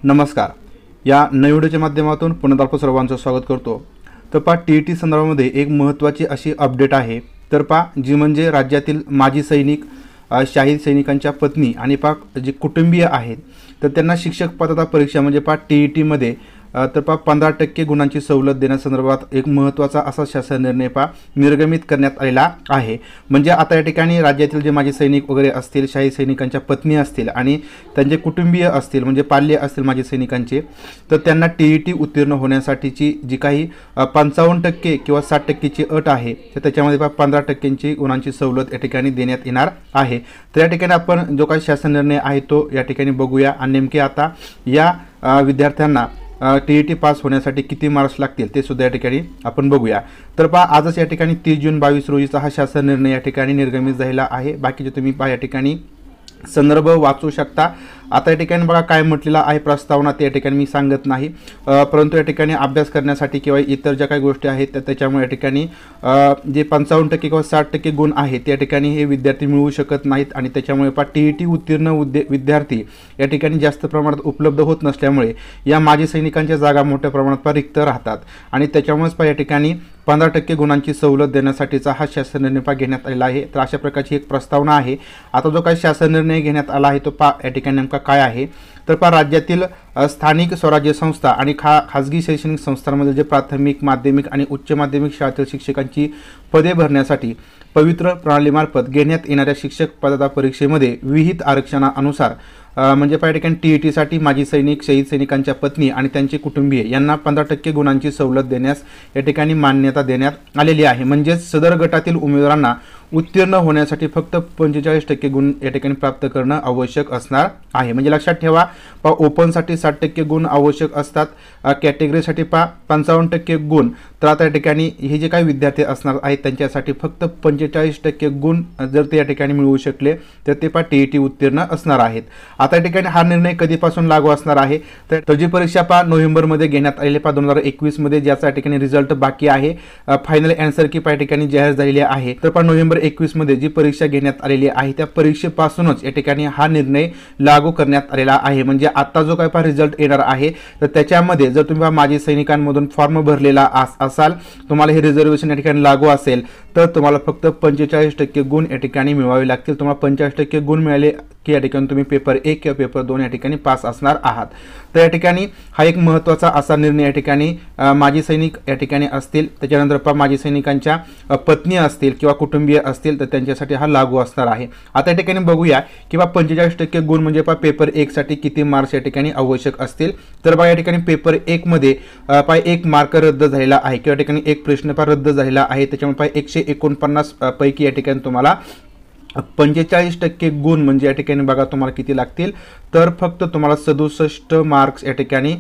नमस्कार. या नवीन व्हिडिओच्या माध्यमातून पुन्हा आपलं सर्वांचं स्वागत करतो. तर पहा टी-ई-टी संदर्भामध्ये एक महत्त्वाची अशी अपडेट आहे. तर पहा जी म्हणजे राज्यातील माजी सैनिक, शहीद सैनिकांच्या पत्नी आणि पहा जे कुटुंबीय आहेत तर त्यांना शिक्षक पात्रता परीक्षा म्हणजे पहा टी-ई-टीमध्ये तर पहा 15% गुणांची सवलत देण्यासंदर्भात एक महत्त्वाचा असा शासन निर्णय पहा निर्गमित करण्यात आलेला आहे. म्हणजे आता या ठिकाणी राज्यातील जे माजी सैनिक वगैरे असतील, शहीद सैनिकांच्या पत्नी असतील आणि त्यांचे कुटुंबीय असतील म्हणजे पाल्य असतील माजी सैनिकांचे, तर त्यांना टी-ई-टी उत्तीर्ण होण्यासाठीची जी काही 55% किंवा 60%ची अट आहे तर त्याच्यामध्ये पहा 15%ची गुणांची सवलत या ठिकाणी देण्यात येणार आहे. तर या ठिकाणी आपण जो काही शासन निर्णय आहे तो या ठिकाणी बघूया आणि नेमके आता या विद्यार्थ्यांना टी-ई-टी पास होण्यासाठी किती मार्क्स लागतील ते सुद्धा या ठिकाणी आपण बघूया. तर पहा आजच या ठिकाणी 30 जून 2022 रोजीचा हा शासन निर्णय या ठिकाणी निर्गमित झालेला आहे. बाकीचे तुम्ही पहा या ठिकाणी संदर्भ वाचू शकता. आता या ठिकाणी बघा काय म्हटलेलं आहे प्रस्तावना ते या ठिकाणी मी सांगत नाही, परंतु या ठिकाणी अभ्यास करण्यासाठी किंवा इतर ज्या काही गोष्टी आहेत तर त्याच्यामुळे या ठिकाणी जे 55% किंवा 60% गुण आहेत त्या ठिकाणी हे विद्यार्थी मिळवू शकत नाहीत आणि त्याच्यामुळे पहा टी-ई-टी उत्तीर्ण विद्यार्थी या ठिकाणी जास्त प्रमाणात उपलब्ध होत नसल्यामुळे या माजी सैनिकांच्या जागा मोठ्या प्रमाणात पहा रिक्त राहतात आणि त्याच्यामुळेच पहा या ठिकाणी 15% गुणांची सवलत देण्यासाठीचा हा शासन निर्णय पहा घेण्यात आलेला आहे. तर अशा प्रकारची एक प्रस्तावना आहे. आता जो काही शासन निर्णय घेण्यात आला आहे तो पहा या ठिकाणी नेमका काय आहे. तर पहा राज्यातील स्थानिक स्वराज्य संस्था आणि खाजगी शैक्षणिक संस्थांमध्ये जे प्राथमिक, माध्यमिक आणि उच्च माध्यमिक शाळेतील शिक्षकांची पदे भरण्यासाठी पवित्र प्रणालीमार्फत घेण्यात येणाऱ्या शिक्षक पात्रता परीक्षेमध्ये विहित आरक्षणानुसार म्हणजे पहा या ठिकाणी टी-ई-टीसाठी माजी सैनिक, शहीद सैनिकांच्या पत्नी आणि त्यांचे कुटुंबीय यांना 15% गुणांची सवलत देण्यास या ठिकाणी मान्यता देण्यात आलेली आहे. म्हणजेच सदर गटातील उमेदवारांना उत्तीर्ण होण्यासाठी फक्त 45% गुण या ठिकाणी प्राप्त करणं आवश्यक असणार आहे. म्हणजे लक्षात ठेवा पहा ओपनसाठी 60% गुण आवश्यक असतात, कॅटेगरीसाठी पहा 55% गुण. तर आता या ठिकाणी हे जे काही विद्यार्थी असणार आहेत त्यांच्यासाठी फक्त 45% गुण जर ते या ठिकाणी मिळवू शकले तर ते पहा टी-ई-टी उत्तीर्ण असणार आहेत. आता या ठिकाणी हा निर्णय कधीपासून लागू असणार आहे तर जी परीक्षा पहा नोव्हेंबरमध्ये घेण्यात आलेली पहा 2021 मध्ये ज्याचा या ठिकाणी रिझल्ट बाकी आहे, फायनल अँसर की पहा ठिकाणी जाहीर झालेली आहे. तर पहा नोव्हेंबर 21 मध्ये जी परीक्षा घेण्यात आलेली आहे त्या परीक्षेपासूनच या ठिकाणी हा निर्णय लागू करण्यात आलेला आहे. म्हणजे आता जो काय पहा रिझल्ट येणार आहे तर त्याच्यामध्ये जर तुम्ही माजी सैनिकांमधून फॉर्म भरलेला असाल, तुम्हाला हे रिझर्वेशन या ठिकाणी लागू असेल तर तुम्हाला फक्त 45% गुण या ठिकाणी मिळवावे लागतील. तुम्हाला 50% गुण मिळाले की या ठिकाणी तुम्ही पेपर 1 किंवा पेपर 2 या ठिकाणी पास असणार आहात. तर या ठिकाणी हा एक महत्त्वाचा असा निर्णय या ठिकाणी माजी सैनिक या ठिकाणी असतील, त्याच्यानंतर पहा माजी सैनिकांच्या पत्नी असतील किंवा कुटुंबीय असतील तर त्यांच्यासाठी हा लागू असणार आहे. आता या ठिकाणी बघूया की बा 45% गुण म्हणजे पहा पेपर 1 साठी किती मार्क्स या ठिकाणी आवश्यक असतील. तर बघा या ठिकाणी पेपर 1 मध्ये पहा 1 मार्क रद्द झालेला आहे किंवा या ठिकाणी एक प्रश्न पहा रद्द झालेला आहे. त्याच्यामुळे पहा 149 पैकी या ठिकाणी तुम्हाला 45% गुण म्हणजे या ठिकाणी बघा तुम्हाला किती लागतील तर फक्त तुम्हाला 67 मार्क्स या ठिकाणी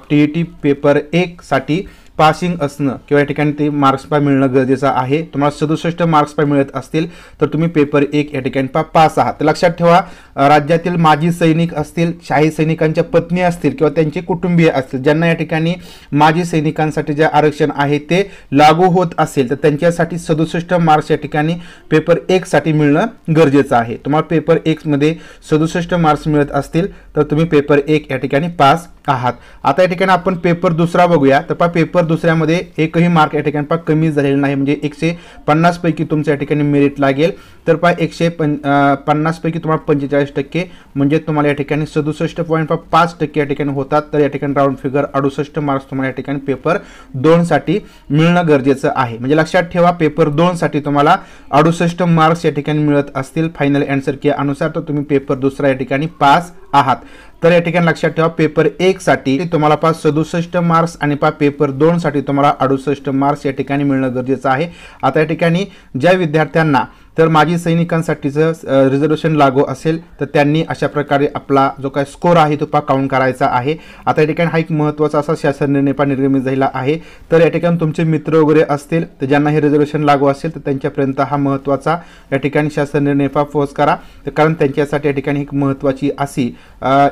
टी-ई-टी पेपर 1 साठी पासिंग असणं किंवा या ठिकाणी ते मार्क्स पा मिळणं गरजेचं आहे. तुम्हाला 67 मार्क्स पा मिळत असतील तर तुम्ही पेपर 1 या ठिकाणी पास आहात. तर लक्षात ठेवा राज्यातील माजी सैनिक असतील, शाहीद सैनिकांच्या पत्नी असतील किंवा त्यांचे कुटुंबीय असतील ज्यांना या ठिकाणी माजी सैनिकांसाठी जे आरक्षण आहे ते लागू होत असेल तर त्यांच्यासाठी 67 मार्क्स या ठिकाणी पेपर 1 साठी मिळणं गरजेचं आहे. तुम्हाला पेपर 1 मध्ये 67 मार्क्स मिळत असतील तर तुम्ही पेपर 1 या ठिकाणी पास आहात. आता या ठिकाणी आपण पेपर दुसरा बघूया. तर पहा पेपर दुसऱ्यामध्ये एकही मार्क या ठिकाणी पहा कमी झालेला नाही. म्हणजे 150 पैकी तुमच्या या ठिकाणी मेरिट लागेल. तर पहा 150 पैकी तुम्हाला 45% म्हणजे तुम्हाला या ठिकाणी 67.5% या ठिकाणी होतात. तर या ठिकाणी राऊंड फिगर 68 मार्क्स तुम्हाला या ठिकाणी पेपर 2 साठी मिळणं गरजेचं आहे. म्हणजे लक्षात ठेवा पेपर 2 साठी तुम्हाला 68 मार्क्स या ठिकाणी मिळत असतील फायनल अँसर की अनुसार तर तुम्ही पेपर दुसरा या ठिकाणी पास आहात. तर या ठिकाणी लक्षात ठेवा पेपर 1 साठी तुम्हाला पहा 67 मार्क्स आणि पहा पेपर 2 साठी तुम्हाला 68 मार्क्स या ठिकाणी मिळणं गरजेचं आहे. आता या ठिकाणी ज्या विद्यार्थ्यांना तर माजी सैनिकांसाठीचं रिझर्वेशन लागू असेल तर त्यांनी अशा प्रकारे आपला जो काय स्कोर आहे तो पहा काउंट करायचा आहे. आता या ठिकाणी हा एक महत्त्वाचा असा शासन निर्णय पहा निर्गमित झालेला आहे. तर या ठिकाणी तुमचे मित्र वगैरे असतील तर ज्यांना हे रिझर्वेशन लागू असेल तर त्यांच्यापर्यंत हा महत्त्वाचा या ठिकाणी शासन निर्णय पहा पोहोच करा. तर कारण त्यांच्यासाठी या ठिकाणी एक महत्त्वाची अशी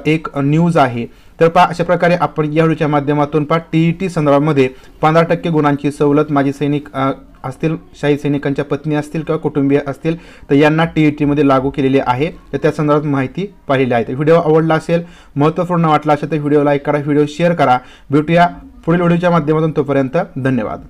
एक न्यूज आहे. तर पहा अशा प्रकारे आपण या व्हिडिओच्या माध्यमातून पहा टी-ई-टी संदर्भामध्ये 15% गुणांची सवलत माजी सैनिक असतील, शहीद सैनिकांच्या पत्नी असतील किंवा कुटुंबीय असतील तर यांना TETमध्ये लागू केलेले आहे, तर त्या संदर्भात माहिती पाहिली आहे. तर व्हिडिओ आवडला असेल, महत्त्वपूर्ण वाटला असेल तर व्हिडिओ लाईक करा, व्हिडिओ शेअर करा. भेटूया पुढील व्हिडिओच्या माध्यमातून. तोपर्यंत धन्यवाद.